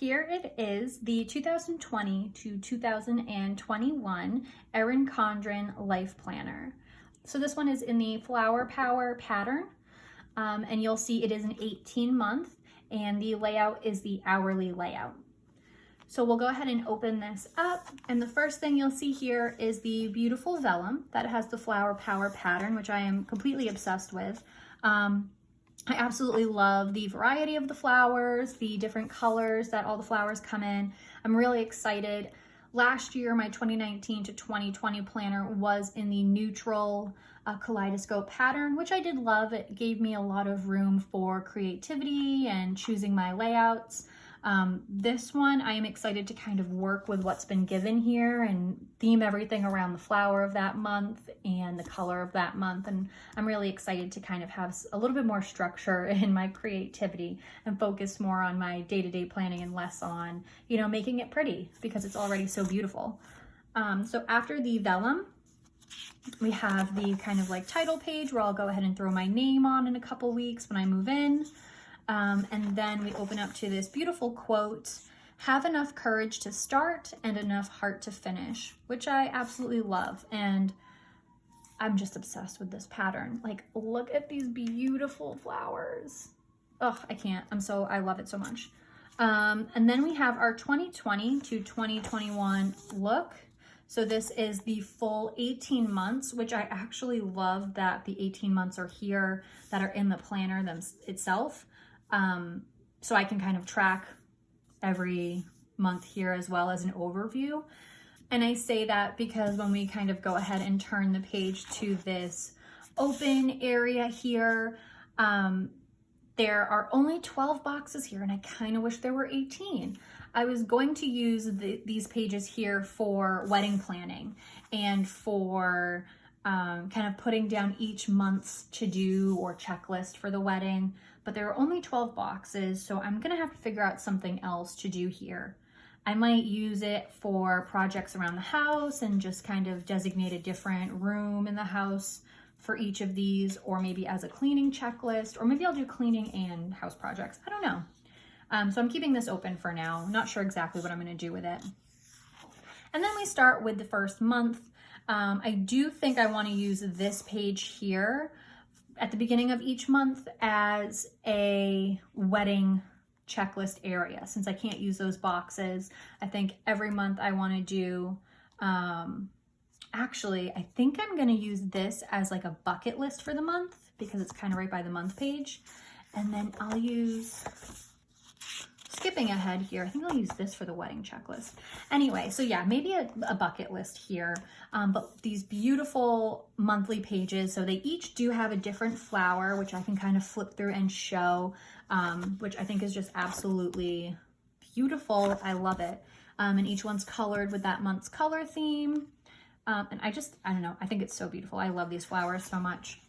here it is, the 2020 to 2021 Erin Condren Life Planner. So this one is in the Flower Power pattern, and you'll see it is an 18-month, and the layout is the hourly layout. So we'll go ahead and open this up, and the first thing you'll see here is the beautiful vellum that has the Flower Power pattern, which I am completely obsessed with. I absolutely love the variety of the flowers, the different colors that all the flowers come in. I'm really excited. Last year, my 2019 to 2020 planner was in the neutral kaleidoscope pattern, which I did love. It gave me a lot of room for creativity and choosing my layouts. This one, I am excited to kind of work with what's been given here and theme everything around the flower of that month and the color of that month. And I'm really excited to kind of have a little bit more structure in my creativity and focus more on my day-to-day planning and less on, you know, making it pretty because it's already so beautiful. So after the vellum, we have the kind of like title page where I'll go ahead and throw my name on in a couple weeks when I move in. And then we open up to this beautiful quote, "Have enough courage to start and enough heart to finish," which I absolutely love. And I'm just obsessed with this pattern. Like, look at these beautiful flowers. Oh, I can't. I love it so much. And then we have our 2020 to 2021 look. So this is the full 18 months, which I actually love that the 18 months are here that are in the planner itself. So I can kind of track every month here as well as an overview. And I say that because when we kind of go ahead and turn the page to this open area here, there are only 12 boxes here, and I kind of wish there were 18. I was going to use these pages here for wedding planning and for kind of putting down each month's to-do or checklist for the wedding, but there are only 12 boxes, so I'm gonna have to figure out something else to do here. I might use it for projects around the house and just kind of designate a different room in the house for each of these, or maybe as a cleaning checklist, or maybe I'll do cleaning and house projects. I don't know. So I'm keeping this open for now. I'm not sure exactly what I'm gonna do with it. And then we start with the first month. I do think I want to use this page here at the beginning of each month as a wedding checklist area. Since I can't use those boxes, I think every month I want to do, actually, I think I'm going to use this as like a bucket list for the month because it's kind of right by the month page. And then I'll use, skipping ahead here, I think I'll use this for the wedding checklist. Anyway, so yeah, maybe a bucket list here, but these beautiful monthly pages, so they each do have a different flower, which I can kind of flip through and show, which I think is just absolutely beautiful. I love it. And each one's colored with that month's color theme. And I don't know, I think it's so beautiful. I love these flowers so much.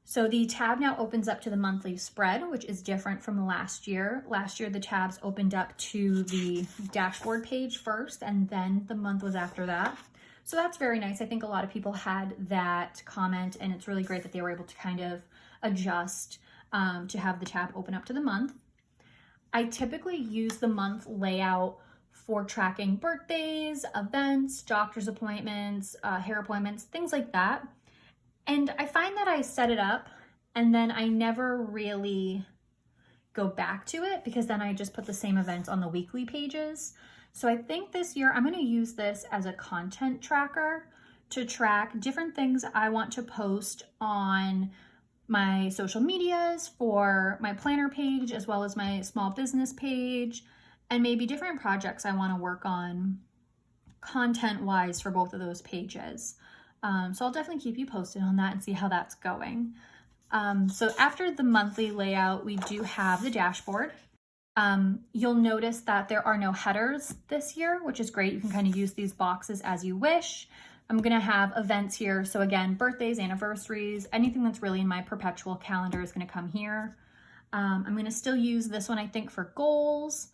So the tab now opens up to the monthly spread, which is different from last year. Last year, the tabs opened up to the dashboard page first, and then the month was after that. So that's very nice. I think a lot of people had that comment, and it's really great that they were able to kind of adjust to have the tab open up to the month. I typically use the month layout for tracking birthdays, events, doctor's appointments, hair appointments, things like that. And I find that I set it up and then I never really go back to it because then I just put the same events on the weekly pages. So I think this year I'm going to use this as a content tracker to track different things I want to post on my social medias for my planner page as well as my small business page, and maybe different projects I want to work on content-wise for both of those pages. So I'll definitely keep you posted on that and see how that's going. So after the monthly layout, we do have the dashboard. You'll notice that there are no headers this year, which is great. You can kind of use these boxes as you wish. I'm gonna have events here. So again, birthdays, anniversaries, anything that's really in my perpetual calendar is gonna come here. I'm gonna still use this one, I think, for goals.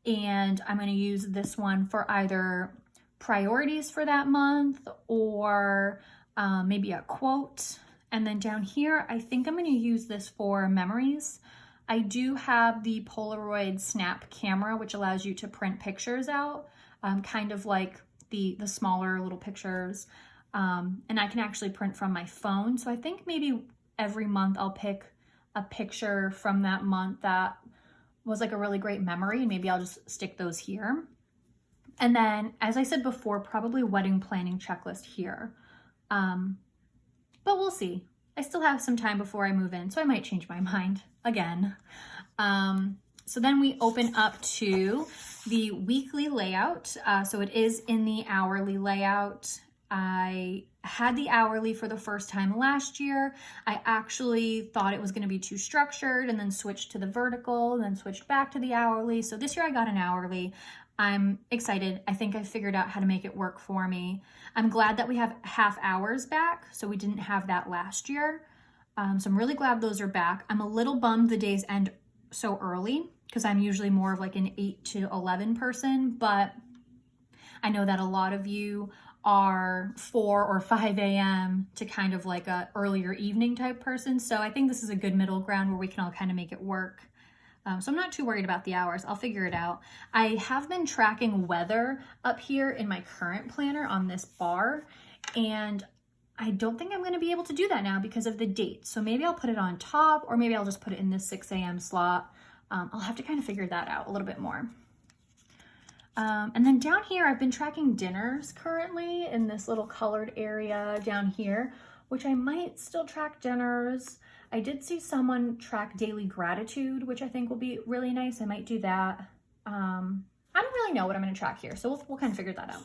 And I'm gonna use this one for either priorities for that month or maybe a quote. And then down here, I think I'm going to use this for memories. I do have the Polaroid Snap camera, which allows you to print pictures out, kind of like the smaller little pictures. And I can actually print from my phone. So I think maybe every month I'll pick a picture from that month that was like a really great memory, and maybe I'll just stick those here. And then, as I said before, probably wedding planning checklist here. But we'll see. I still have some time before I move in, so I might change my mind again. So then we open up to the weekly layout. So it is in the hourly layout. I had the hourly for the first time last year. I actually thought it was going to be too structured and then switched to the vertical and then switched back to the hourly. So this year I got an hourly. I'm excited. I think I figured out how to make it work for me. I'm glad that we have half hours back, so we didn't have that last year. So I'm really glad those are back. I'm a little bummed the days end so early because I'm usually more of like an 8 to 11 person, but I know that a lot of you are 4 or 5 a.m. to kind of like a earlier evening type person. So I think this is a good middle ground where we can all kind of make it work. So I'm not too worried about the hours. I'll figure it out. I have been tracking weather up here in my current planner on this bar, and I don't think I'm going to be able to do that now because of the date. So maybe I'll put it on top, or maybe I'll just put it in this 6 a.m. slot. I'll have to kind of figure that out a little bit more. And then down here, I've been tracking dinners currently in this little colored area down here, which I might still track dinners. I did see someone track daily gratitude, which I think will be really nice. I might do that. I don't really know what I'm going to track here, so we'll kind of figure that out.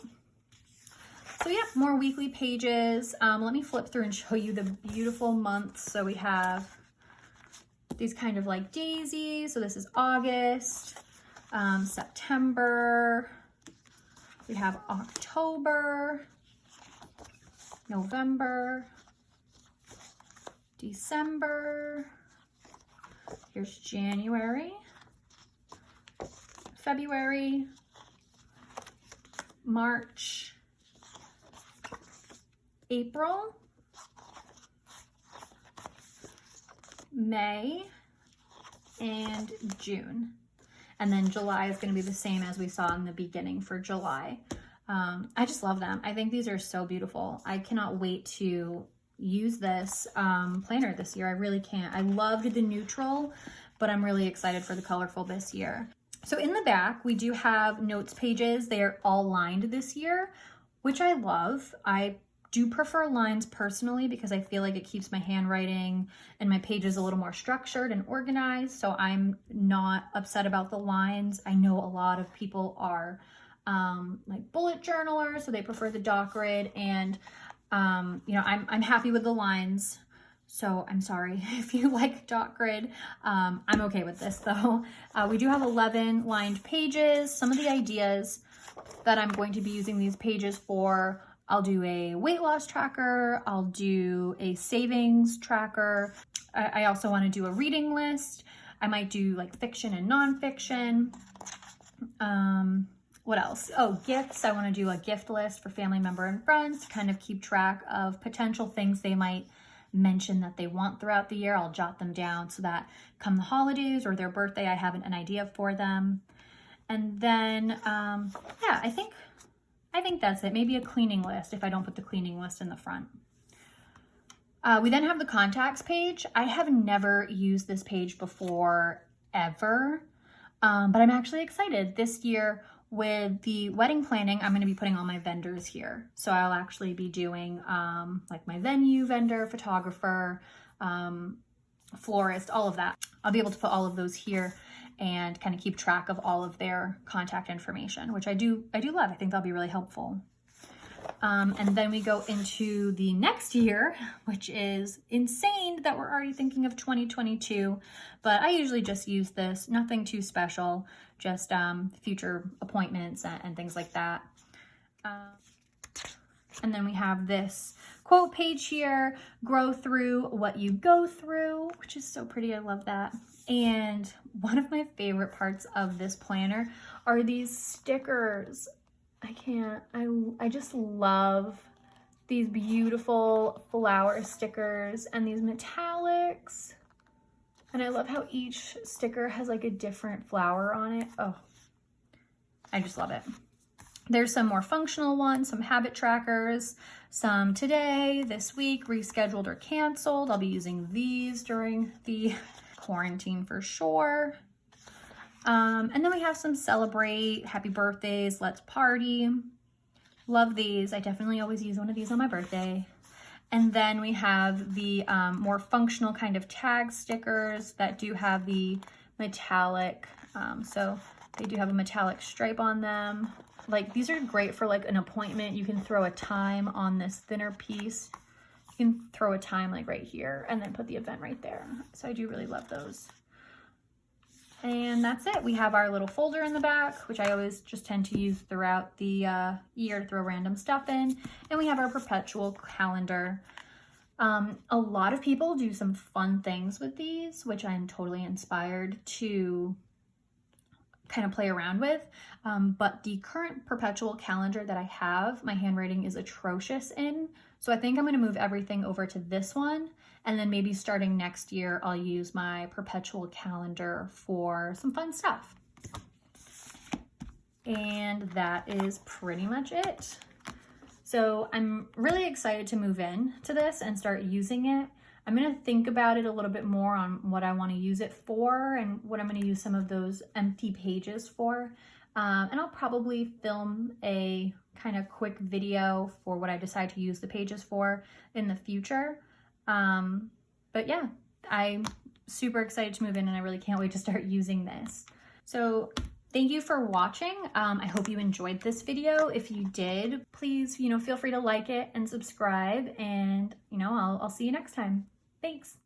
So yeah, more weekly pages. Let me flip through and show you the beautiful months. So we have these kind of like daisies. So this is August, September. We have October, November, December, here's January, February, March, April, May, and June. And then July is going to be the same as we saw in the beginning for July. I just love them. I think these are so beautiful. I cannot wait to use this planner this year. I really can't. I loved the neutral, but I'm really excited for the colorful this year. So in the back, we do have notes pages. They're all lined this year, which I love. I do prefer lines personally because I feel like it keeps my handwriting and my pages a little more structured and organized. So I'm not upset about the lines. I know a lot of people are like bullet journalers, so they prefer the dot grid, and you know, I'm happy with the lines. So I'm sorry if you like dot grid. I'm okay with this though. We do have 11 lined pages. Some of the ideas that I'm going to be using these pages for: I'll do a weight loss tracker, I'll do a savings tracker. I also want to do a reading list. I might do like fiction and nonfiction. What else? Oh, gifts. I want to do a gift list for family member and friends to kind of keep track of potential things they might mention that they want throughout the year. I'll jot them down so that come the holidays or their birthday, I have an idea for them. And then, yeah, I think that's it. Maybe a cleaning list if I don't put the cleaning list in the front. We then have the contacts page. I have never used this page before, ever, but I'm actually excited. This year with the wedding planning, I'm going to be putting all my vendors here. So I'll actually be doing like my venue vendor, photographer, florist, all of that. I'll be able to put all of those here and kind of keep track of all of their contact information, which I do love. I think that'll be really helpful. And then we go into the next year, which is insane that we're already thinking of 2022, but I usually just use this, nothing too special, just future appointments and things like that. And then we have this quote page here: grow through what you go through, which is so pretty. I love that. And one of my favorite parts of this planner are these stickers. I just love these beautiful flower stickers and these metallics. And I love how each sticker has like a different flower on it. Oh, I just love it. There's some more functional ones, some habit trackers, some today, this week, rescheduled or canceled. I'll be using these during the quarantine for sure. And then we have some celebrate, happy birthdays, let's party. Love these. I definitely always use one of these on my birthday. And then we have the more functional kind of tag stickers that do have the metallic, so they do have a metallic stripe on them. Like these are great for like an appointment. You can throw a time on this thinner piece. You can throw a time like right here and then put the event right there. So I do really love those. And that's it. We have our little folder in the back, which I always just tend to use throughout the year to throw random stuff in. And we have our perpetual calendar. A lot of people do some fun things with these, which I'm totally inspired to kind of play around with. But the current perpetual calendar that I have, my handwriting is atrocious in. So I think I'm going to move everything over to this one. And then maybe starting next year, I'll use my perpetual calendar for some fun stuff. And that is pretty much it. So I'm really excited to move in to this and start using it. I'm going to think about it a little bit more on what I want to use it for and what I'm going to use some of those empty pages for. And I'll probably film a kind of quick video for what I decide to use the pages for in the future. But yeah, I'm super excited to move in and I really can't wait to start using this. So thank you for watching. I hope you enjoyed this video. If you did, please, feel free to like it and subscribe, and, I'll see you next time. Thanks.